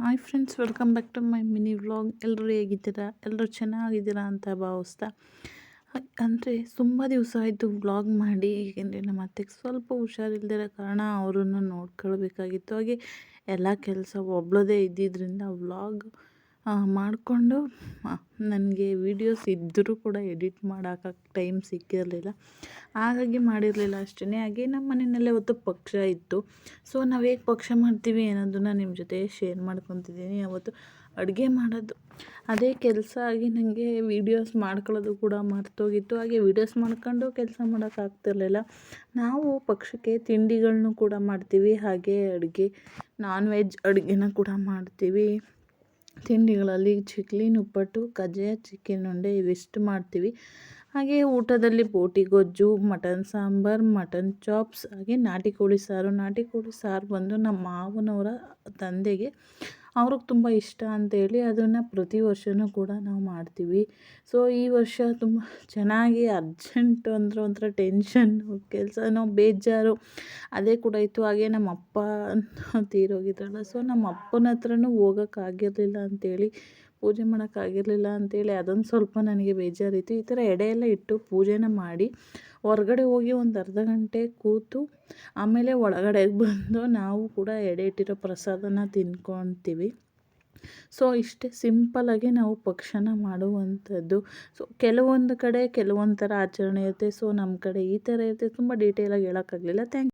Hi friends, welcome back to my mini vlog. ಎಲ್ಲರೂ ಹೇಗಿದ್ದೀರಾ? ಎಲ್ಲರೂ ಚೆನ್ನಾಗಿದ್ದೀರಾ ಅಂತ ಭಾವಿಸ್ತಾ, ಅಂದರೆ ತುಂಬ ದಿವಸ ಆಯಿತು ವ್ಲಾಗ್ ಮಾಡಿ. ಏಕೆಂದರೆ ನಮ್ಮ ಅತ್ತೆಗೆ ಸ್ವಲ್ಪ ಹುಷಾರಿಲ್ದಿರೋ ಕಾರಣ ಅವರನ್ನು ನೋಡ್ಕೊಳ್ಬೇಕಾಗಿತ್ತು. ಹಾಗೆ ಎಲ್ಲ ಕೆಲಸ ಒಬ್ಳದೇ ಇದ್ದಿದ್ದರಿಂದ ವ್ಲಾಗ್ ಮಾಡಿಕೊಂಡು ನನಗೆ ವೀಡಿಯೋಸ್ ಇದ್ದರೂ ಕೂಡ ಎಡಿಟ್ ಮಾಡೋಕ್ಕೆ ಟೈಮ್ ಸಿಕ್ಕಿರಲಿಲ್ಲ. ಹಾಗಾಗಿ ಮಾಡಿರಲಿಲ್ಲ ಅಷ್ಟೇ. ಹಾಗೆ ನಮ್ಮ ಮನೆಯಲ್ಲೇ ಅವತ್ತು ಪಕ್ಷ ಇತ್ತು. ಸೊ ನಾವು ಹೇಗೆ ಪಕ್ಷ ಮಾಡ್ತೀವಿ ಅನ್ನೋದನ್ನು ನಿಮ್ಮ ಜೊತೆ ಶೇರ್ ಮಾಡ್ಕೊತಿದ್ದೀನಿ. ಅವತ್ತು ಅಡುಗೆ ಮಾಡೋದು ಅದೇ ಕೆಲಸ ಆಗಿ ನನಗೆ ವೀಡಿಯೋಸ್ ಮಾಡ್ಕೊಳ್ಳೋದು ಕೂಡ ಮರ್ತೋಗಿತ್ತು. ಹಾಗೆ ವೀಡಿಯೋಸ್ ಮಾಡ್ಕೊಂಡು ಕೆಲಸ ಮಾಡೋಕ್ಕಾಗ್ತಿರ್ಲಿಲ್ಲ. ನಾವು ಪಕ್ಷಕ್ಕೆ ತಿಂಡಿಗಳನ್ನೂ ಕೂಡ ಮಾಡ್ತೀವಿ, ಹಾಗೆ ಅಡುಗೆ ನಾನ್ ವೆಜ್ ಅಡುಗೆನ ಕೂಡ ಮಾಡ್ತೀವಿ. ತಿಂಡಿಗಳಲ್ಲಿ ಚಕ್ಲಿ, ನಿಪ್ಪಟ್ಟು, ಕಜ್ಜಾಯ, ಚಿಕನ್ ಉಂಡೆ ಇವಿಷ್ಟು ಮಾಡ್ತೀವಿ. ಹಾಗೆ ಊಟದಲ್ಲಿ ಬೋಟಿ ಗೊಜ್ಜು, ಮಟನ್ ಸಾಂಬಾರು, ಮಟನ್ ಚಾಪ್ಸ್, ಹಾಗೆ ನಾಟಿ ಕೋಳಿ ಸಾರು. ನಾಟಿ ಕೋಳಿ ಸಾರು ಬಂದು ನಮ್ಮ ಮಾವನವರ ತಂದೆಗೆ ಅವ್ರಿಗೆ ತುಂಬ ಇಷ್ಟ ಅಂತೇಳಿ ಅದನ್ನು ಪ್ರತಿ ವರ್ಷವೂ ಕೂಡ ನಾವು ಮಾಡ್ತೀವಿ. ಸೊ ಈ ವರ್ಷ ತುಂಬ ಚೆನ್ನಾಗಿ ಅರ್ಜೆಂಟು ಅಂದರೆ ಒಂಥರ ಟೆನ್ಷನ್ನು, ಕೆಲಸನೋ ಬೇಜಾರು ಅದೇ ಕೂಡ ಇತ್ತು. ಹಾಗೆ ನಮ್ಮ ಅಪ್ಪ ತೀರೋಗಿದ್ರಲ್ಲ, ಸೊ ನಮ್ಮ ಅಪ್ಪನ ಹತ್ರನೂ ಹೋಗೋಕ್ಕಾಗಿರಲಿಲ್ಲ ಅಂಥೇಳಿ, ಪೂಜೆ ಮಾಡೋಕ್ಕಾಗಿರಲಿಲ್ಲ ಅಂಥೇಳಿ ಅದೊಂದು ಸ್ವಲ್ಪ ನನಗೆ ಬೇಜಾರಿತ್ತು. ಈ ಥರ ಎಡೆ ಎಲ್ಲ ಇಟ್ಟು ಪೂಜೆನ ಮಾಡಿ ಹೊರಗಡೆ ಹೋಗಿ ಒಂದು ಅರ್ಧ ಗಂಟೆ ಕೂತು ಆಮೇಲೆ ಒಳಗಡೆಗೆ ಬಂದು ನಾವು ಕೂಡ ಎಡೆ ಇಟ್ಟಿರೋ ಪ್ರಸಾದನ ತಿನ್ಕೊತೀವಿ. ಸೊ ಇಷ್ಟೇ ಸಿಂಪಲ್ಲಾಗಿ ನಾವು ಪಕ್ಷನ ಮಾಡುವಂಥದ್ದು. ಸೊ ಕೆಲವೊಂದು ಕಡೆ ಕೆಲವೊಂದು ಥರ ಆಚರಣೆ ಇರುತ್ತೆ. ಸೊ ನಮ್ಮ ಕಡೆ ಈ ಥರ ಇರುತ್ತೆ. ತುಂಬ ಡೀಟೇಲಾಗಿ ಹೇಳೋಕ್ಕಾಗಲಿಲ್ಲ. Thank you.